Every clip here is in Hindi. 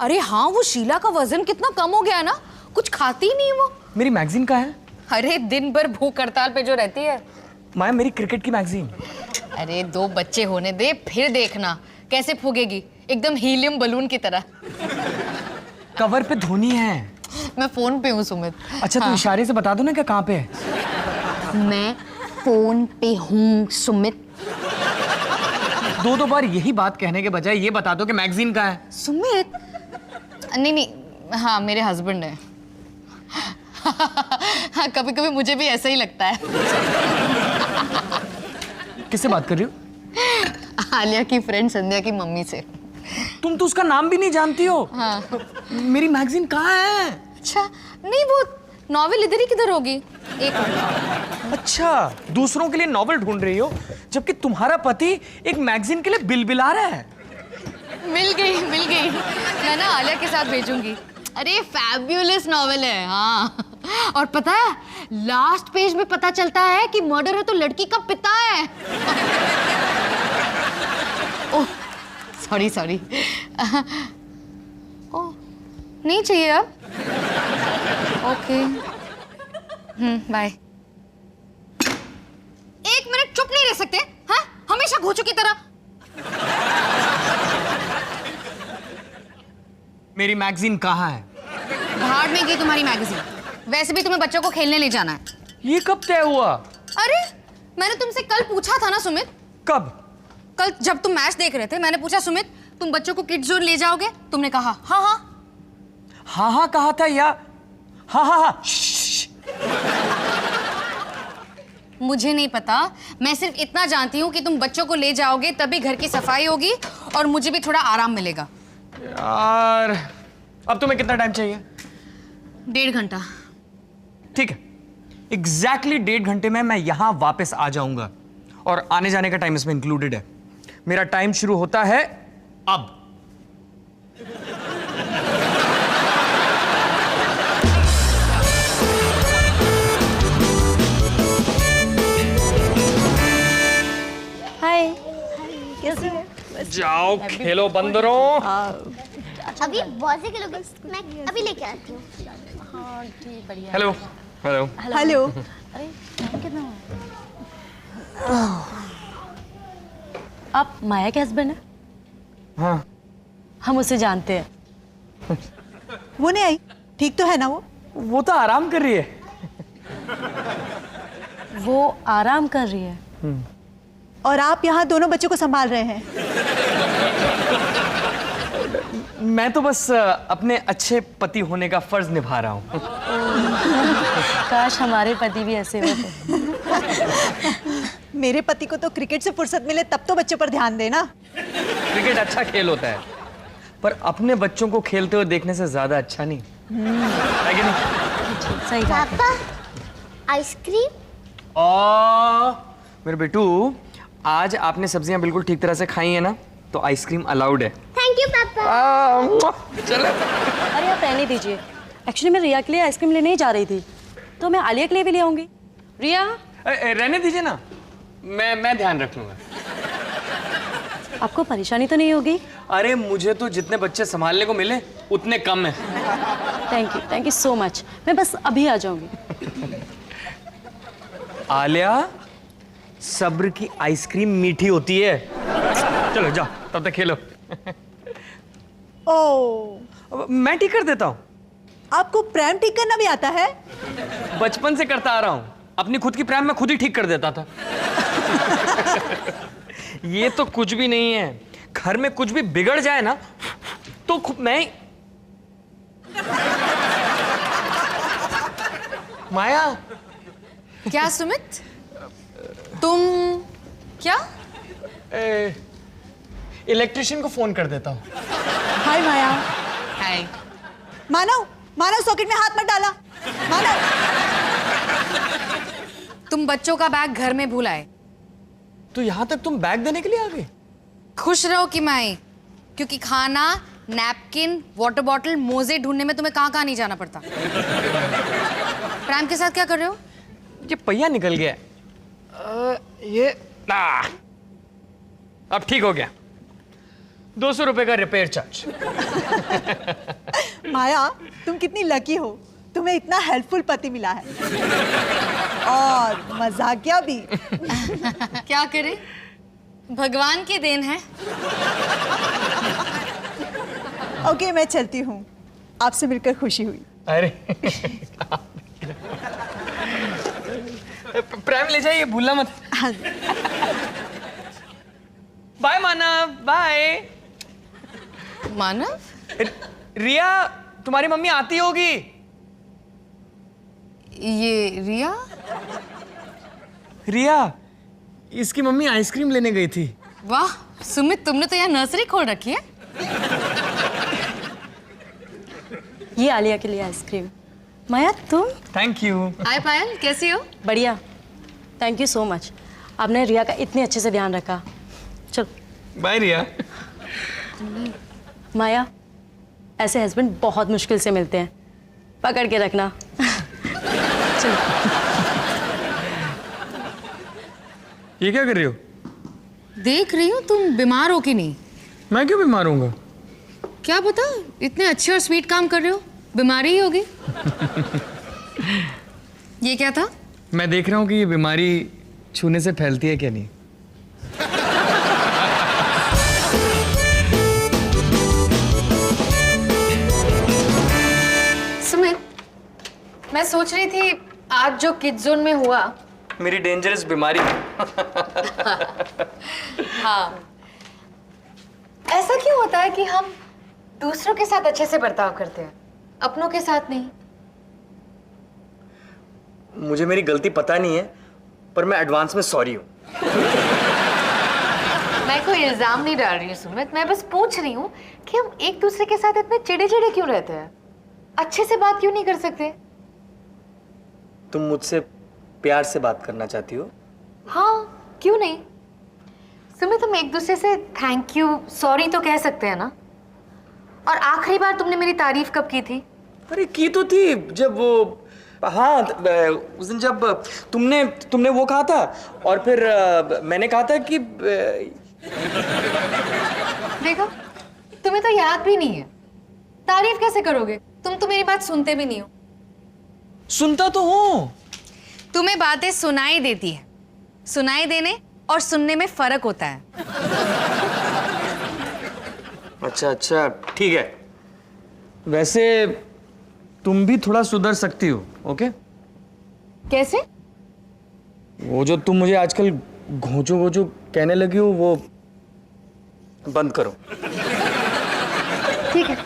अरे हाँ, वो शीला का वजन कितना कम हो गया ना, कुछ खाती नहीं वो। मेरी मैगजीन कहाँ है? अरे दिन भर भूख हड़ताल पे जो रहती है। माया, मेरी क्रिकेट की मैगजीन। अरे 2 बच्चे होने दे, फिर देखना कैसे फूगेगी, एकदम हीलियम बलून की तरह। कवर पे धोनी है। मैं फोन पे हूँ सुमित। अच्छा हाँ। तो इशारे से बता दो ना कि कहाँ पे है। मैं फोन पे हूँ सुमित। 2 बार यही बात कहने के बजाय ये बता दो कि मैगजीन कहाँ है। सुमित, नहीं, हाँ मेरे हस्बैंड है। हाँ, कभी कभी मुझे भी ऐसा ही लगता है। किससे बात कर रही हो? आलिया की फ्रेंड संध्या की मम्मी से। तुम तो उसका नाम भी नहीं जानती हो। हाँ। मेरी मैगजीन कहाँ है? अच्छा, नहीं वो नॉवेल इधर ही किधर होगी। एक मिनट। अच्छा, दूसरों के लिए नॉवेल ढूंढ रही हो जबकि तुम्हारा पति एक मैगजीन के लिए बिलबिला रहा है। मिल गई। मैं ना आलिया के साथ भेजूंगी। अरे फैब्यूलस नॉवेल है। हाँ, और पता है लास्ट पेज में पता चलता है कि मर्डर है तो लड़की का पिता है। Oh sorry. ओह नहीं चाहिए अब। Okay, bye. 1 मिनट चुप नहीं रह सकते? हाँ, हमेशा घोचों की तरह। मेरी मैगजीन कहाँ है? भाड़ में गई तुम्हारी मैगजीन। वैसे भी तुम्हें बच्चों को खेलने ले जाना है। ये कब तय हुआ? अरे मैंने तुमसे कल पूछा था ना सुमित। कब? कल जब तुम मैच देख रहे थे, मैंने पूछा सुमित तुम बच्चों को किड्स जोन ले जाओगे? तुमने कहा हाँ कहा था या हाँ। मुझे नहीं पता, मैं सिर्फ इतना जानती हूँ कि तुम बच्चों को ले जाओगे तभी घर की सफाई होगी और मुझे भी थोड़ा आराम मिलेगा। यार, अब तुम्हें कितना टाइम चाहिए? 1.5 घंटा। ठीक है, एग्जैक्टली 1.5 घंटे में मैं यहां वापस आ जाऊंगा और आने जाने का टाइम इसमें इंक्लूडेड है। मेरा टाइम शुरू होता है अब। हाय, कैसी है? जाओ खेलो बंदरों। अभी बहुत से खेलोगे, मैं अभी लेके आती हूँ। हाँ ठीक, बढ़िया। हेलो। हेलो। अरे कितना आप माया के हस्बैंड हैं? हाँ। हम उसे जानते हैं। वो नहीं आई, ठीक तो है ना? वो तो आराम कर रही है। वो आराम कर रही है। और आप यहाँ दोनों बच्चों को संभाल रहे हैं। मैं तो बस अपने अच्छे पति होने का फर्ज निभा रहा हूँ। काश हमारे पति भी ऐसे होते। मेरे पति को तो क्रिकेट से फुर्सत मिले तब तो बच्चों पर ध्यान देना। क्रिकेट अच्छा खेल होता है, पर अपने बच्चों को खेलते हुए देखने से ज्यादा अच्छा नहीं है कि नहीं? सही बात है। पापा आइसक्रीम। मेरे बेटू, आज आपने सब्जियां बिल्कुल ठीक तरह से खाई है ना, तो आइसक्रीम अलाउड है। थैंक यू पापा। चलो। अरे आप रहने दीजिए। एक्चुअली मैं रिया के लिए आइसक्रीम लेने ही जा रही थी, तो मैं आलिया के लिए भी ले आऊंगी। रिया रहने दीजिए ना, मैं ध्यान रख लूंगा। आपको परेशानी तो नहीं होगी? अरे मुझे तो जितने बच्चे संभालने को मिले उतने कम है। Thank you so much. मैं बस अभी आ जाऊंगी। आलिया, सब्र की आइसक्रीम मीठी होती है। चलो जाओ, तब तक खेलो। ओ, मैं ठीक कर देता हूँ। आपको प्रैम ठीक करना भी आता है? बचपन से करता आ रहा हूँ। अपनी खुद की प्रैम मैं खुद ही ठीक कर देता था। ये तो कुछ भी नहीं है। घर में कुछ भी बिगड़ जाए ना तो मैं माया। क्या सुमित, तुम क्या? इलेक्ट्रिशियन को फोन कर देता हूँ। हाय माया। हाय। मानव सॉकेट में हाथ मत डाला। मानव, तुम बच्चों का बैग घर में भूल आए। तो यहां तक तुम बैग देने के लिए आ गए? खुश रहो कि मैं आई, क्योंकि खाना, नैपकिन, वाटर बॉटल, मोजे ढूंढने में तुम्हें कहाँ नहीं जाना पड़ता। प्राइम के साथ क्या कर रहे हो? ये पहिया निकल गया। ये अब ठीक हो गया। 200 का रिपेयर चार्ज। माया, तुम कितनी लकी हो, तुम्हें इतना हेल्पफुल पति मिला है और मजाकिया भी। क्या करे, भगवान की देन है। ओके, मैं चलती हूँ, आपसे मिलकर खुशी हुई। अरे प्रेम ले जाइए, भूलना मत। बाय मानव, बाय। मानव, रिया, तुम्हारी मम्मी आती होगी। ये रिया? रिया, इसकी मम्मी आइसक्रीम लेने गई थी। वाह सुमित, तुमने तो यहाँ नर्सरी खोल रखी है। ये आलिया के लिए आइसक्रीम। माया तुम? Thank you. हाय पायल, कैसी हो? बढ़िया, थैंक यू सो मच। आपने रिया का इतने अच्छे से ध्यान रखा। चल बाय रिया। माया, ऐसे हस्बैंड बहुत मुश्किल से मिलते हैं, पकड़ के रखना। चल। ये क्या कर रही हो? देख रही हूँ तुम बीमार हो कि नहीं। मैं क्यों बीमार होऊंगा? क्या पता, इतने अच्छे और स्वीट काम कर रहे हो, बीमारी ही होगी। ये क्या था? मैं देख रहा हूँ कि ये बीमारी छूने से फैलती है क्या नहीं। सुमित, मैं सोच रही थी आज जो किड जोन में हुआ। मेरी डेंजरस बीमारी। हाँ, ऐसा क्यों होता है कि हम दूसरों के साथ अच्छे से बर्ताव करते हैं, अपनों के साथ नहीं? मुझे मेरी गलती पता नहीं है, पर मैं एडवांस में सॉरी हूँ। मैं कोई इल्जाम नहीं डाल रही हूँ सुमित, मैं बस पूछ रही हूँ कि हम एक दूसरे के साथ इतने चिड़े-चिड़े क्यों रहते हैं? अच्छे से बात क्यों नहीं कर सकते? तुम मुझसे प्यार से बात करना चाहती हो? हाँ, क्यों नहीं? सुमित, हम एक दूसरे से थैंक यू, सॉरी तो कह सकते हैं ना? और आखिरी बार तुमने मेरी तारीफ कब की थी? अरे की तो थी जब वो, हाँ, उस दिन जब तुमने वो कहा था, और फिर मैंने कहा था कि देखो, तुम्हें तो याद भी नहीं है, तारीफ कैसे करोगे? तुम तो मेरी बात सुनते भी नहीं हो। सुनता तो हूँ। तुम्हें बातें सुनाई देती है, सुनाई देने और सुनने में फर्क होता है। अच्छा अच्छा, ठीक है। वैसे तुम भी थोड़ा सुधर सकती हो, ओके? कैसे? वो जो तुम मुझे आजकल घोंचो घोंचो कहने लगी हो, वो बंद करो। ठीक है,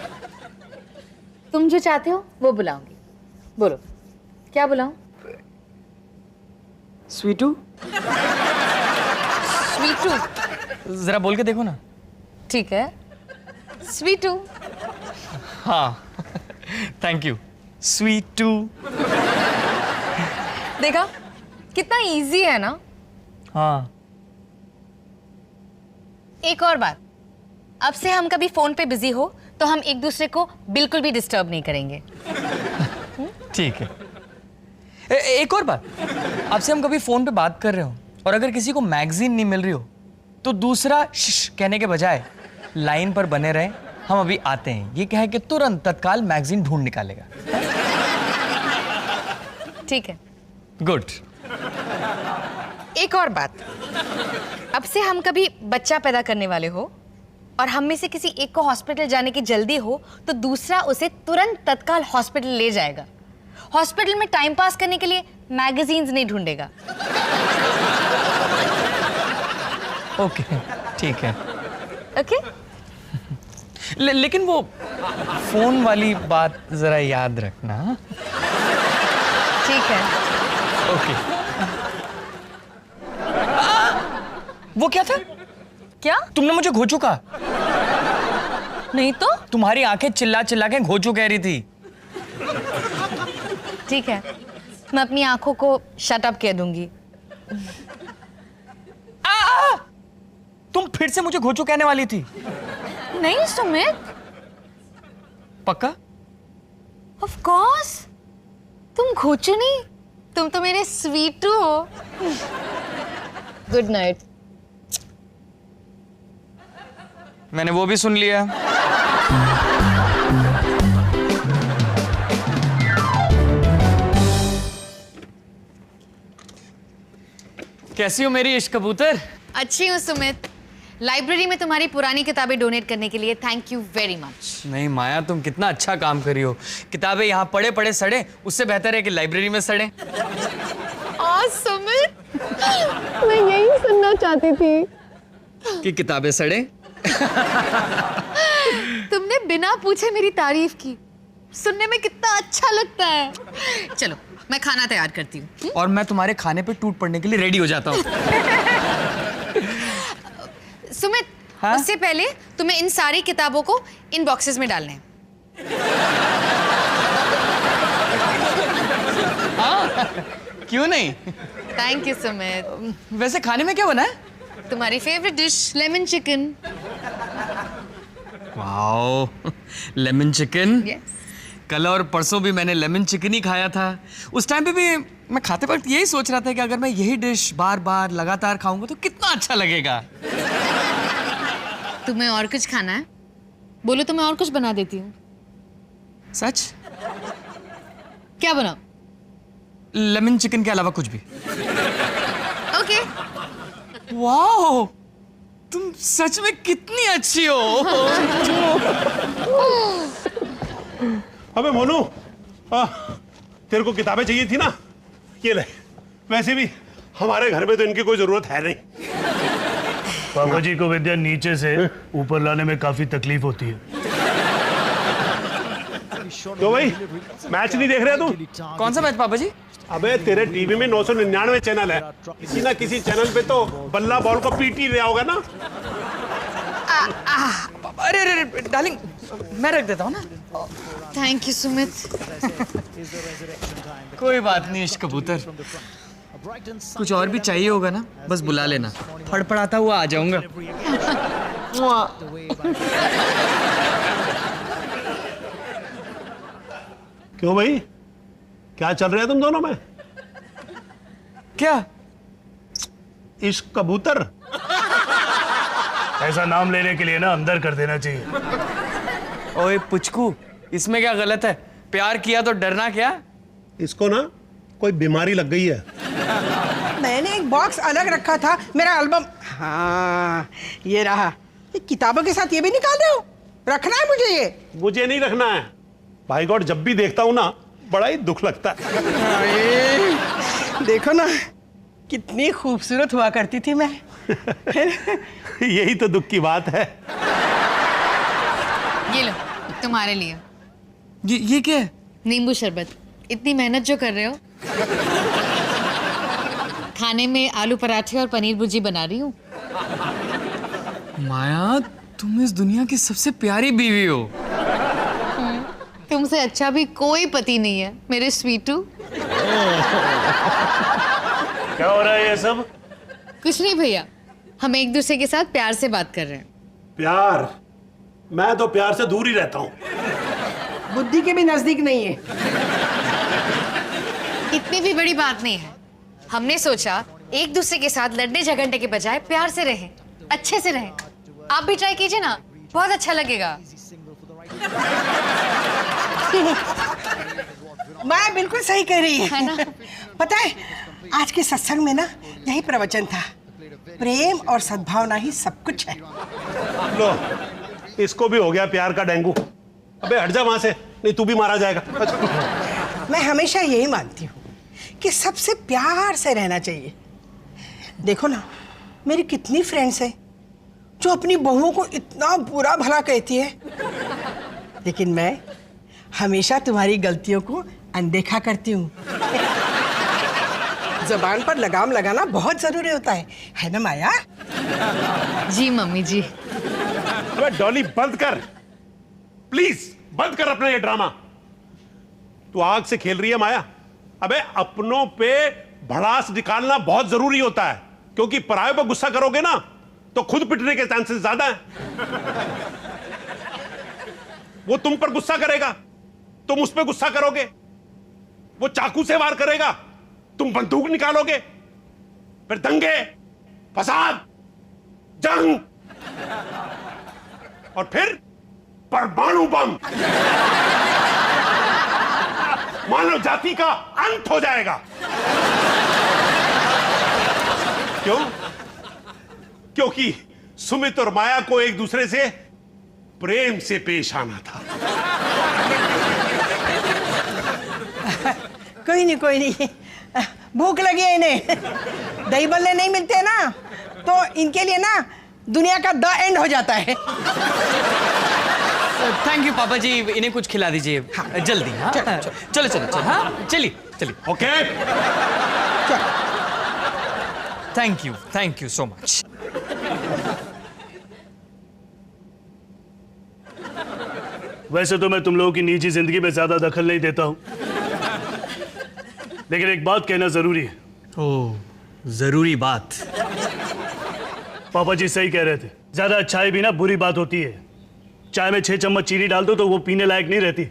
तुम जो चाहते हो वो बुलाऊंगी। बोलो, क्या बुलाऊं? स्वीटू? स्वीटू? जरा बोल के देखो ना। ठीक है, स्वीटू। हाँ, थैंक यू, स्वीटू। देखा, कितना इजी है ना? हाँ। एक और बात, अब से हम कभी फोन पे बिजी हो तो हम एक दूसरे को बिल्कुल भी डिस्टर्ब नहीं करेंगे। ठीक है। एक और बात, अब से हम कभी फोन पे बात कर रहे हो और अगर किसी को मैगजीन नहीं मिल रही हो तो दूसरा शिश कहने के बजाय लाइन पर बने रहे, हम अभी आते हैं, ये कहे कि तुरंत तत्काल मैगजीन ढूंढ निकालेगा। ठीक है। गुड। एक और बात, अब से हम कभी बच्चा पैदा करने वाले हो और हम में से किसी एक को हॉस्पिटल जाने की जल्दी हो तो दूसरा उसे तुरंत तत्काल हॉस्पिटल ले जाएगा। हॉस्पिटल में टाइम पास करने के लिए मैगजीन्स नहीं ढूंढेगा। ओके, ठीक है। ओके? लेकिन वो फोन वाली बात जरा याद रखना। ठीक है। ओके। वो क्या था? क्या? तुमने मुझे घोचू कहा। नहीं तो? तुम्हारी आंखें चिल्ला चिल्ला के घोचू कह रही थी। ठीक है, मैं अपनी आंखों को शट अप कह दूंगी। तुम फिर से मुझे घोचू कहने वाली थी। नहीं सुमित, पक्का? ऑफ कोर्स, तुम घोचू नहीं, तुम तो मेरे स्वीटू हो। Good night. मैंने वो भी सुन लिया। कैसी हो मेरी इश्क कबूतर? अच्छी हूँ सुमित। लाइब्रेरी में तुम्हारी पुरानी किताबें डोनेट करने के लिए थैंक यू वेरी मच। नहीं माया, तुम कितना अच्छा काम करी हो। किताबें यहाँ पढ़े पढ़े सड़े, उससे बेहतर है कि लाइब्रेरी में सड़े। सुमित, मैं यही सुनना चाहती थी कि किताबें सड़े। तुमने बिना पूछे मेरी तारीफ की। सुनने में कितना अच्छा लगता है। चलो मैं खाना तैयार करती हूँ। और मैं तुम्हारे खाने पे टूट पड़ने के लिए रेडी हो जाता हूँ। सुमित, हाँ? उससे पहले तुम्हें इन सारी किताबों को इन बॉक्सेस में डालने हैं। हाँ? क्यों नहीं? Thank you Sumit. वैसे खाने में क्या बना है? तुम्हारी favourite dish lemon chicken. Wow, lemon chicken. Yes. कल और परसों भी मैंने लेमन चिकन ही खाया था। उस टाइम पे भी मैं खाते वक्त यही सोच रहा था कि अगर मैं यही डिश बार बार लगातार खाऊंगा तो कितना अच्छा लगेगा। तुम्हें और कुछ खाना है? बोलो तो मैं और कुछ बना देती हूँ। सच? क्या बनाऊं? लेमन चिकन के अलावा कुछ भी। ओके। वाओ, तुम सच में कितनी अच्छी हो। अबे मोनू, तेरे को किताबें चाहिए थी ना, ये ले। वैसे भी हमारे घर में तो इनकी कोई जरूरत है नहीं। पापा जी को विद्या नीचे से ऊपर लाने में काफी तकलीफ होती है। तो भाई मैच नहीं देख रहे तुम? कौन सा मैच पापा जी? अबे तेरे टीवी में 999 चैनल है, किसी ना किसी चैनल पे तो बल्ला बॉल को पीट ही रहा होगा ना। अरे अरे डार्लिंग, मैं रख देता हूँ ना। Thank you Sumit. कोई बात नहीं इश्क कबूतर, कुछ और भी चाहिए होगा ना बस बुला लेना, फड़फड़ाता हुआ आ जाऊंगा। क्यों भाई, क्या चल रहा है तुम दोनों में? क्या? इश्क कबूतर? ऐसा नाम लेने के लिए ना अंदर कर देना चाहिए। ओए पुचकू, इसमें क्या गलत है? प्यार किया तो डरना क्या? इसको ना कोई बीमारी लग गई है। मैंने एक बॉक्स अलग रखा था, मेरा एल्बम। हाँ ये रहा। ये किताबों के साथ ये भी निकाल रहे हो? रखना है मुझे ये? मुझे नहीं रखना है भाई गॉड, जब भी देखता हूँ ना बड़ा ही दुख लगता है। अरे, देखो ना कितनी खूबसूरत हुआ करती थी मैं। यही तो दुख की बात है। ये लो तुम्हारे लिए ये क्या है? नींबू शरबत। इतनी मेहनत जो कर रहे हो। खाने में आलू पराठे और पनीर भुर्जी बना रही हूँ। माया, तुम इस दुनिया की सबसे प्यारी बीवी हो। तुमसे अच्छा भी कोई पति नहीं है मेरे स्वीटू। क्या हो रहा है ये सब? कुछ नहीं भैया, हम एक दूसरे के साथ प्यार से बात कर रहे हैं। प्यार? मैं तो प्यार से दूर ही रहता हूँ। बुद्धि के भी नजदीक नहीं है। इतनी भी बड़ी बात नहीं है। हमने सोचा एक दूसरे के साथ लड़ने झगड़ने के बजाय प्यार से रहें, अच्छे से रहें। आप भी ट्राई कीजिए ना, बहुत अच्छा लगेगा। मैं बिल्कुल सही कह रही है ना? है। पता है आज के सत्संग में ना यही प्रवचन था, प्रेम और सद्भावना ही सब कुछ है। लो, इसको भी हो गया प्यार का डेंगू। अबे हट जा वहां से, नहीं तू भी मारा जाएगा। मैं हमेशा यही मानती हूँ कि सबसे प्यार से रहना चाहिए। देखो ना मेरी कितनी फ्रेंड्स हैं जो अपनी बहुओं को इतना बुरा भला कहती है, लेकिन मैं हमेशा तुम्हारी गलतियों को अनदेखा करती हूँ। जबान पर लगाम लगाना बहुत जरूरी होता है ना माया? जी मम्मी जी। अबे डॉली बंद कर, प्लीज बंद कर अपना ये ड्रामा। तू आग से खेल रही है माया। अबे अपनों पे भड़ास निकालना बहुत जरूरी होता है, क्योंकि परायों पर गुस्सा करोगे ना तो खुद पिटने के चांसेस ज्यादा हैं। वो तुम पर गुस्सा करेगा, तुम उस पर गुस्सा करोगे। वो चाकू से वार करेगा, तुम बंदूक निकालोगे। फिर दंगे, फसाद, जंग। और फिर परमाणु बम। मानव जाति का अंत हो जाएगा। क्यों? क्योंकि सुमित और माया को एक दूसरे से प्रेम से पेश आना था। कोई नहीं, भूख लगी है इन्हें। दही बल्ले नहीं मिलते ना, तो इनके लिए ना दुनिया का द एंड हो जाता है। थैंक यू पापा जी, इन्हें कुछ खिला दीजिए। जल्दी। हाँ चलो चलो। हाँ चलिए। Okay. Thank you so much. वैसे तो मैं तुम लोगों की निजी जिंदगी में ज्यादा दखल नहीं देता हूं, लेकिन एक बात कहना जरूरी है। ओह, जरूरी बात। पापा जी सही कह रहे थे, ज्यादा अच्छाई भी ना बुरी बात होती है। चाय में 6 चम्मच चीनी डाल दो तो वो पीने लायक नहीं रहती।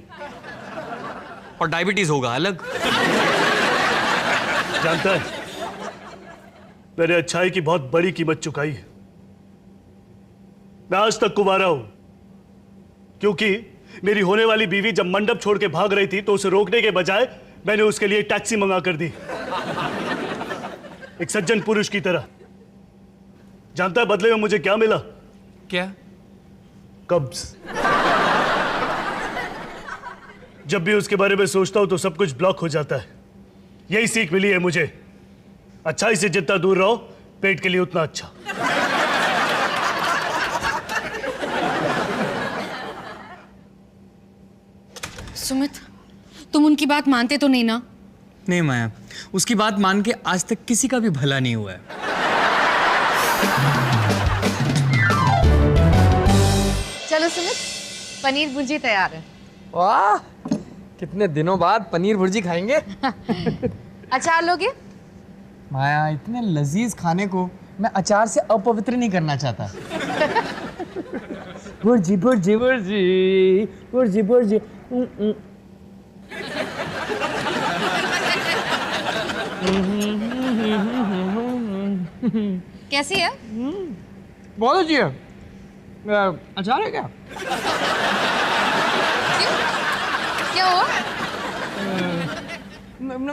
और डायबिटीज होगा अलग। जानता है, मैंने अच्छाई की बहुत बड़ी कीमत चुकाई है। मैं आज तक कुंवारा हूं क्योंकि मेरी होने वाली बीवी जब मंडप छोड़ के भाग रही थी तो उसे रोकने के बजाय मैंने उसके लिए टैक्सी मंगा कर दी, एक सज्जन पुरुष की तरह। जानता है बदले में मुझे क्या मिला? क्या? कब्ज। जब भी उसके बारे में सोचता हूं तो सब कुछ ब्लॉक हो जाता है। यही सीख मिली है मुझे, अच्छाई से जितना दूर रहो पेट के लिए उतना अच्छा। सुमित, तुम उनकी बात मानते तो नहीं ना? नहीं माया, उसकी बात मान के आज तक किसी का भी भला नहीं हुआ है। चलो सुमित, पनीर भुर्जी तैयार है। वाह, कितने दिनों बाद पनीर भुर्जी खाएंगे। अचार लोगे? माया, इतने लजीज खाने को मैं अचार से अपवित्र नहीं करना चाहता। भुर्जी भुर्जी भुर्जी भुर्जी भुर्जी। कैसी है? बहुत अच्छी है। अचार है क्या? क्यों? क्या हुआ?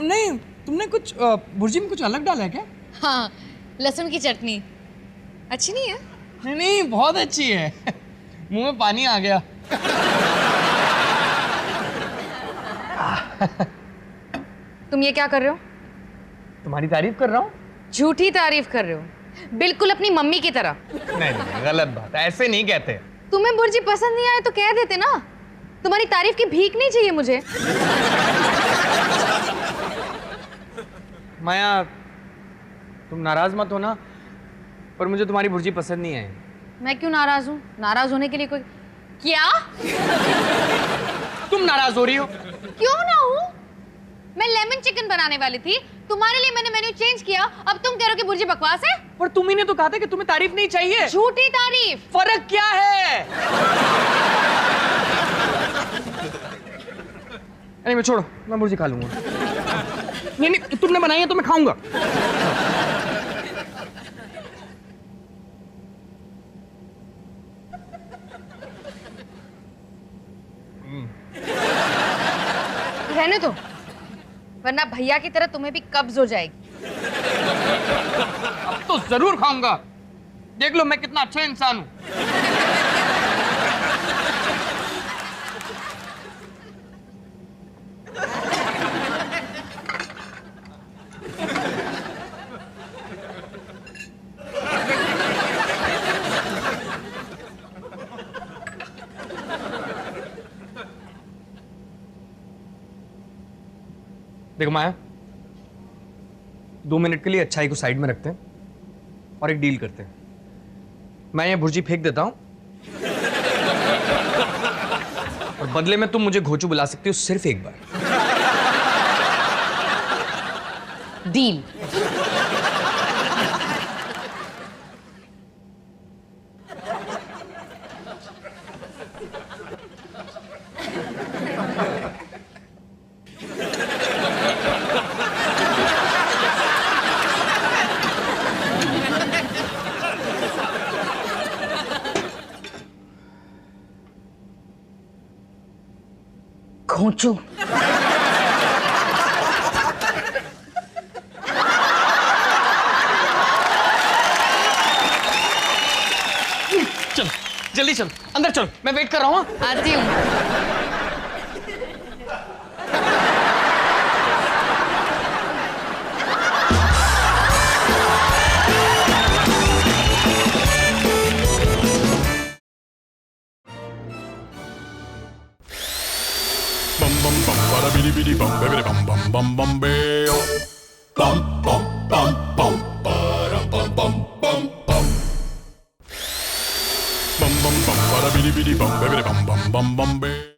नहीं, तुमने कुछ भुर्जी में कुछ अलग डाला है क्या? हाँ, लहसुन की चटनी। अच्छी नहीं है? नहीं, बहुत अच्छी है। मुंह में पानी आ गया। तुम ये क्या कर रहे हो? तुम्हारी तारीफ कर रहा हूँ। झूठी तारीफ कर रहे हो, बिल्कुल अपनी मम्मी की तरह। नहीं, गलत बात, ऐसे नहीं कहते। तुम्हें भुर्जी पसंद नहीं आए तो कह देते ना। तुम्हारी तारीफ की भीख नहीं चाहिए मुझे। माया, तुम नाराज मत हो ना, पर मुझे तुम्हारी भुर्जी पसंद नहीं आई। मैं क्यों नाराज हूँ? नाराज होने के लिए कोई क्या? तुम नाराज हो रही हो? क्यों ना हूँ? मैं लेमन चिकन बनाने वाली थी, तुम्हारे लिए मैंने मेन्यू चेंज किया। अब तुम कह रहे हो कि भुर्जी बकवास है? पर तुम ही ने तो कहा था कि तुम्हें तारीफ नहीं चाहिए। झूठी तारीफ। फर्क क्या है? नहीं, मैं छोड़ो, मैं भुर्जी खा लूंगा। नहीं, तुमने बनाई है तो मैं खाऊंगा। रहने दो, वरना भैया की तरह तुम्हें भी कब्ज हो जाएगी। अब तो जरूर खाऊंगा। देख लो मैं कितना अच्छा इंसान हूं। देखो माया, 2 मिनट के लिए अच्छाई को साइड में रखते हैं और एक डील करते हैं। मैं ये भुर्जी फेंक देता हूं और बदले में तुम मुझे घोचू बुला सकती हो सिर्फ एक बार। डील। घोंचू। चलो जल्दी चलो, अंदर चलो, मैं वेट कर रहा हूँ। आती हूँ। bum bum bum bada bidi bidi bum bidi bum bum bum bum beo bum bum bum bum bada bum bum bum bum bum bum bum bada bidi bidi bum bidi bum bum bum bum beo